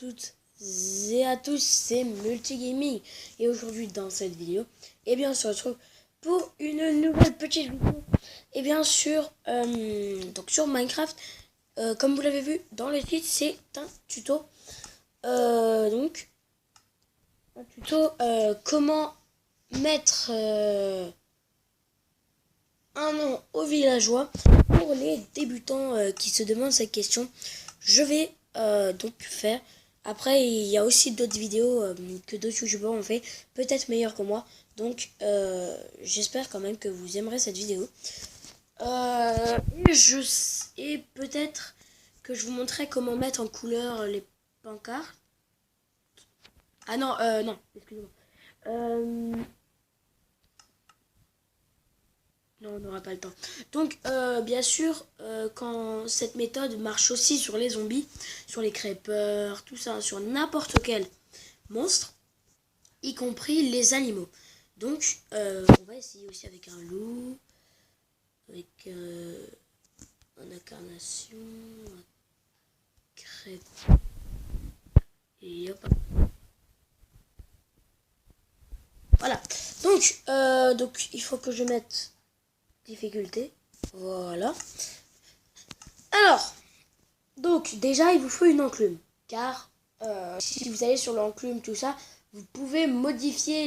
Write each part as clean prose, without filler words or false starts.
toutes et à tous, c'est Multigaming et aujourd'hui dans cette vidéo, on se retrouve pour une nouvelle petite vidéo sur Minecraft. Comme vous l'avez vu dans le titre, c'est un tuto. Comment mettre un nom aux villageois pour les débutants qui se demandent cette question. Je vais donc faire. Après, il y a aussi d'autres vidéos que d'autres youtubeurs ont fait, peut-être meilleures que moi. Donc, j'espère quand même que vous aimerez cette vidéo. Et peut-être que je vous montrerai comment mettre en couleur les pancartes. Ah non, non, excusez-moi. Non, on n'aura pas le temps. Donc, bien sûr, quand cette méthode marche aussi sur les zombies, sur les creepers, tout ça, sur n'importe quel monstre, y compris les animaux. Donc, on va essayer aussi avec un loup, avec un incarnation, un crêpe. Et hop. Voilà. Donc, il faut que je mette difficulté. Voilà. Alors, donc déjà il vous faut une enclume, car si vous allez sur l'enclume, tout ça, vous pouvez modifier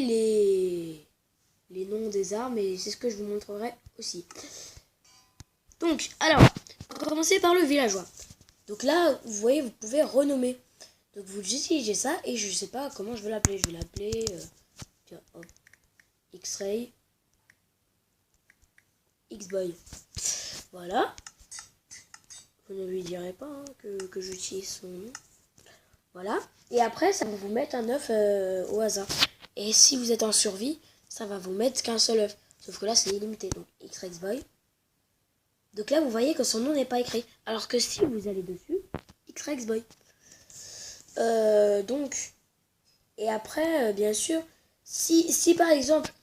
les noms des armes et c'est ce que je vous montrerai aussi. Donc, alors, on va commencer par le villageois. Donc là, vous voyez, vous pouvez renommer. Donc vous utilisez ça et je sais pas comment je vais l'appeler. Je vais l'appeler X-Ray, X-Boy. Voilà. Vous ne lui direz pas que j'utilise son nom. Voilà. Et après, ça va vous mettre un œuf au hasard. Et si vous êtes en survie, ça va vous mettre qu'un seul œuf. Sauf que là, c'est illimité. Donc, XRexBoy. Donc là, vous voyez que son nom n'est pas écrit. Alors que si vous allez dessus, XRexBoy. Et après, bien sûr, si par exemple...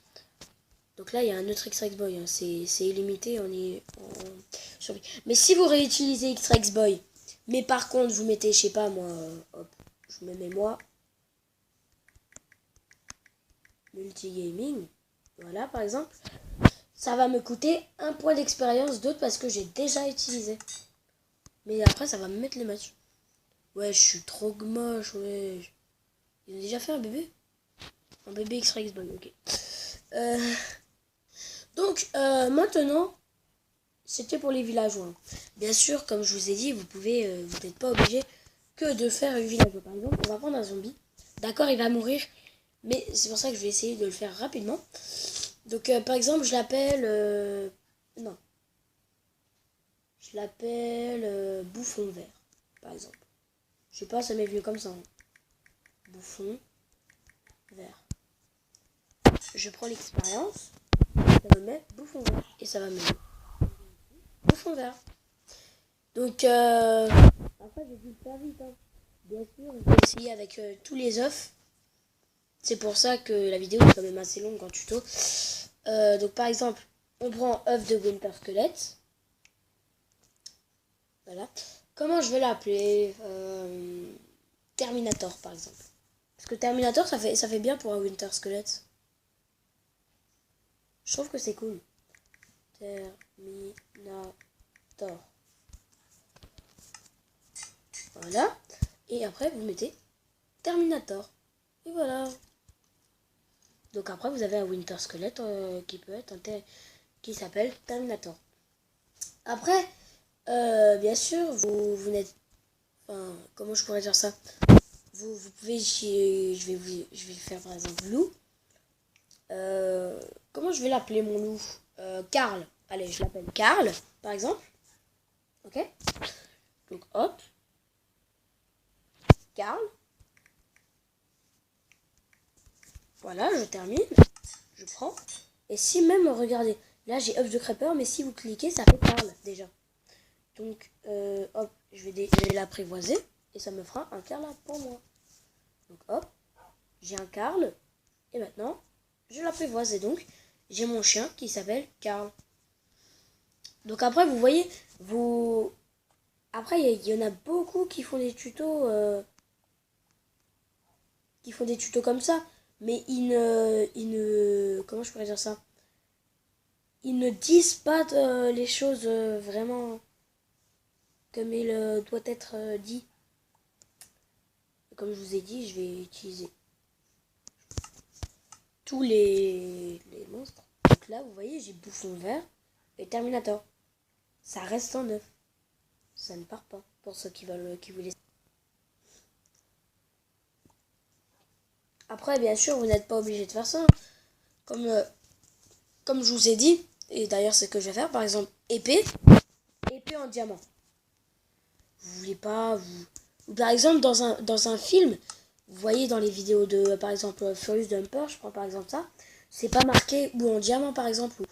Donc là, il y a un autre XRexBoy. Hein, c'est illimité, on est en survie. Mais si vous réutilisez XRexBoy, mais par contre, vous mettez, je sais pas moi, hop, je me mets moi, Multigaming, voilà par exemple, ça va me coûter un point d'expérience d'autre parce que j'ai déjà utilisé. Mais après, ça va me mettre les matchs. Ouais, je suis trop moche, ouais. Ils ont déjà fait un bébé? Un bébé XRexBoy, ok. Maintenant, c'était pour les villageois. Bien sûr, comme je vous ai dit, vous n'êtes pas obligé que de faire une villageois. Par exemple, on va prendre un zombie. D'accord, il va mourir. Mais c'est pour ça que je vais essayer de le faire rapidement. Donc, par exemple, je l'appelle... non. Je l'appelle Bouffon Vert, par exemple. Je sais pas, ça m'est venu comme ça. Hein. Bouffon Vert. Je prends l'expérience. Ça me met Bouffon Vert. Et ça va me mettre Bouffon Vert. Donc, après, j'ai dû le faire vite. Hein. Bien sûr, je vais essayer avec tous les œufs. C'est pour ça que la vidéo est quand même assez longue en tuto. Donc par exemple, on prend œuf de Winter Skelett. Voilà. Comment je vais l'appeler Terminator par exemple. Parce que Terminator ça fait bien pour un Winter Skelett. Je trouve que c'est cool. Terminator. Voilà. Et après vous mettez Terminator. Et voilà. Donc après vous avez un Winter Skelett qui peut être qui s'appelle Terminator. Après, bien sûr, vous n'êtes... Enfin, comment je pourrais dire ça? Vous pouvez... Je vais faire par exemple loup. Comment je vais l'appeler mon loup? Karl. Allez, je l'appelle Karl, par exemple. Ok? Donc hop. Karl. Voilà, je termine. Je prends. Et si même, regardez, là j'ai œuf de creeper, mais si vous cliquez, ça fait Karl déjà. Donc, hop, je vais l'apprivoiser et ça me fera un Karl pour moi. Donc, hop, j'ai un Karl et maintenant, je l'apprivoise et donc, j'ai mon chien qui s'appelle Karl. Donc après, vous voyez, après, il y en a beaucoup qui font des tutos qui font des tutos comme ça, mais comment je pourrais dire ça? Ils ne disent pas les choses vraiment comme il doit être dit. Comme je vous ai dit, je vais utiliser tous les monstres. Donc là, vous voyez, j'ai Bouffon Vert et Terminator. Ça reste en neuf. Ça ne part pas pour ceux qui veulent, qui voulaient. Après, bien sûr, vous n'êtes pas obligé de faire ça. Comme je vous ai dit, et d'ailleurs c'est ce que je vais faire, par exemple, épée en diamant. Vous voulez pas, ou par exemple dans un film, vous voyez dans les vidéos de, par exemple, Furious Dumper, je prends par exemple ça, c'est pas marqué ou en diamant par exemple,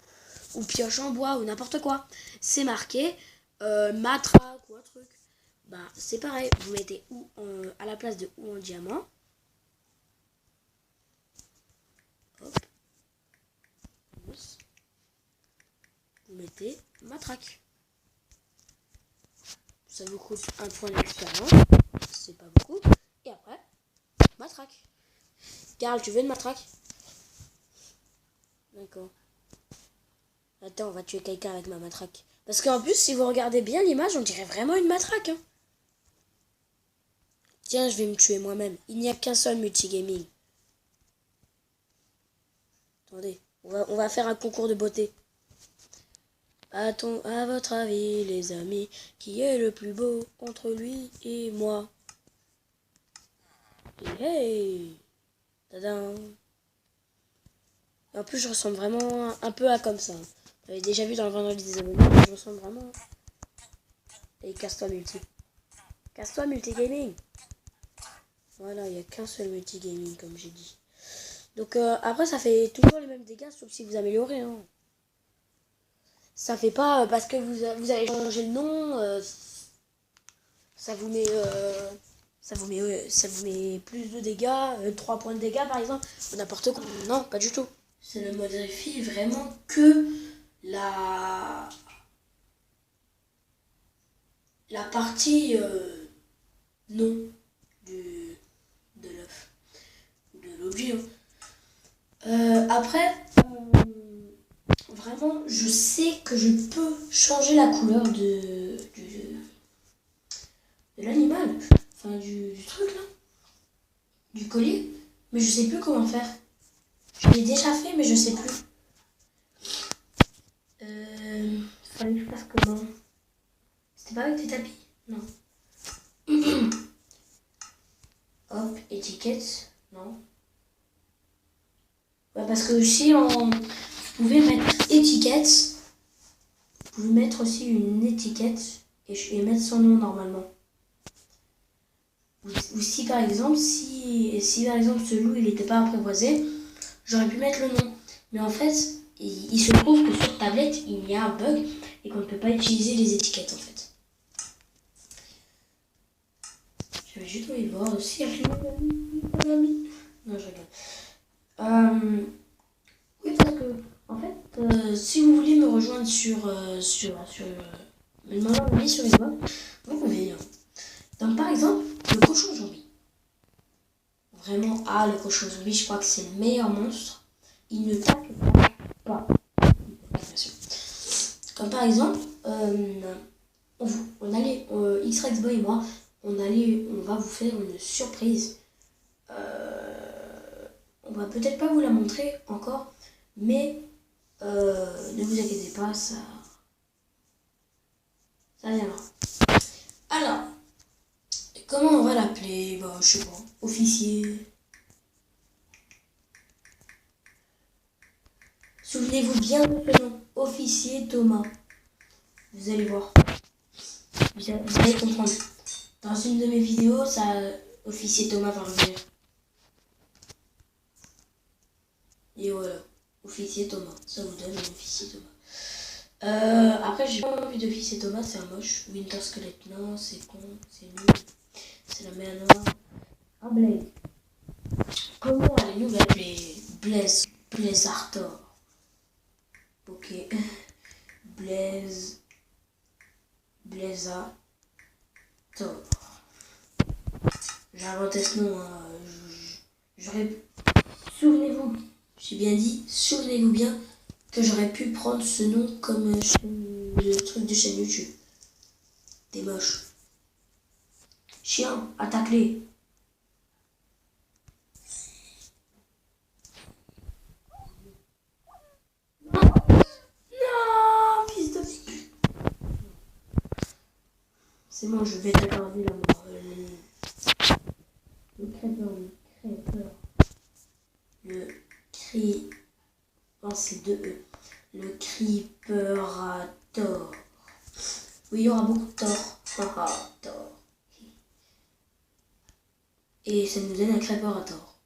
ou pioche en bois, ou n'importe quoi. C'est marqué matraque ou un truc. Bah c'est pareil, vous mettez ou à la place de ou en diamant. Hop. Vous mettez matraque. Ça vous coûte un point d'expérience. C'est pas beaucoup. Et après, matraque. Carl, tu veux une matraque? D'accord. Attends, on va tuer quelqu'un avec ma matraque. Parce qu'en plus, si vous regardez bien l'image, on dirait vraiment une matraque. Hein. Tiens, je vais me tuer moi-même. Il n'y a qu'un seul multigaming. Attendez, on va faire un concours de beauté. À votre avis, les amis, qui est le plus beau entre lui et moi? Et hey! Tadam! En plus, je ressemble vraiment un peu à comme ça. Vous avez déjà vu dans le vendredi des abonnés, je ressemble vraiment. Et casse-toi multi. Casse-toi multigaming. Voilà, il n'y a qu'un seul multigaming, comme j'ai dit. Donc après, ça fait toujours les mêmes dégâts, sauf si vous améliorez. Hein. Ça fait pas parce que vous avez changé le nom, ça vous met plus de dégâts, 3 points de dégâts par exemple, n'importe quoi. Non, pas du tout. Ça ne modifie vraiment que la partie non de l'œuf, de l'objet. Après, vraiment, je sais que je peux changer la couleur de l'animal, enfin du truc là, du collier, mais je sais plus comment faire. Je l'ai déjà fait, mais je sais plus. Fallait que je fasse comment? C'était pas avec des tapis? Non. Hop, étiquette. Non. Ouais, parce que si vous pouvez mettre étiquette, vous pouvez mettre aussi une étiquette et mettre son nom normalement. Ou si par exemple, si par exemple ce loup il n'était pas apprivoisé, j'aurais pu mettre le nom. Mais en fait, il se trouve que sur tablette, il y a un bug et qu'on ne peut pas utiliser les étiquettes en fait. Je vais juste aller voir aussi avec mon ami. Non, je regarde. Oui, parce que, en fait, si vous voulez me rejoindre me demander un avis sur les modes, vous pouvez. Hein. Donc, par exemple, le cochon zombie. Vraiment, le cochon zombie, je crois que c'est le meilleur monstre. Il ne tape pas. Comme par exemple, on allait, X-Rex Boy et moi, on va vous faire une surprise. On va peut-être pas vous la montrer encore, mais ne vous inquiétez pas, ça viendra. Alors, comment on va l'appeler? Bah, je sais pas, officier. Souvenez-vous bien de ce nom, officier Thomas. Vous allez voir. Vous allez comprendre. Dans une de mes vidéos, officier Thomas va revenir. Et voilà, officier Thomas. Ça vous donne un officier Thomas. Après, j'ai pas envie d'officier Thomas, c'est un moche. Winter Skelette, non, c'est con, c'est nul. C'est la mer noire. Ah, Blaze. Comment allez-nous l'appeler? Blaze Arthur. Ok. Blaza Thor. J'ai inventé ce nom. Souvenez-vous, j'ai bien dit, souvenez-vous bien que j'aurais pu prendre ce nom comme le truc de chaîne YouTube. T'es moche. Chien, attaque-les. Non, fils de pute. C'est bon, je vais t'accorder la mort. Le crêpeur. Le cri... Non, c'est deux E. Le creeperator. Oui, il y aura beaucoup de tort. Tort. Et ça nous donne un crêperator.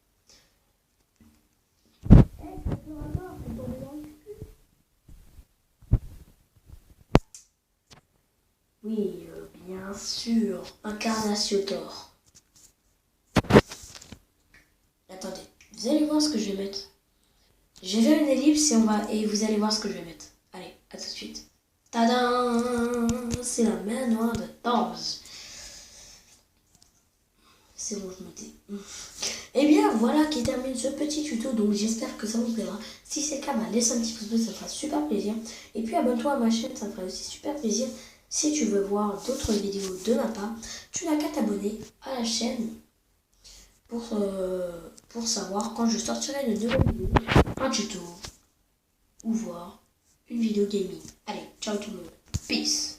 Oui, bien sûr. Incarnationtor. Attendez, vous allez voir ce que je vais mettre. Je vais faire une ellipse et vous allez voir ce que je vais mettre. Allez, à tout de suite. Tadam! C'est la main noire de Thor. C'est bon, je me tais. Et bien voilà qui termine ce petit tuto, donc j'espère que ça vous plaira. Si c'est le cas, laisse un petit pouce bleu, ça fera super plaisir. Et puis abonne-toi à ma chaîne, ça me fera aussi super plaisir. Si tu veux voir d'autres vidéos de ma part, tu n'as qu'à t'abonner à la chaîne pour savoir quand je sortirai une nouvelle vidéo, un tuto ou voir une vidéo gaming. Allez, ciao tout le monde. Peace.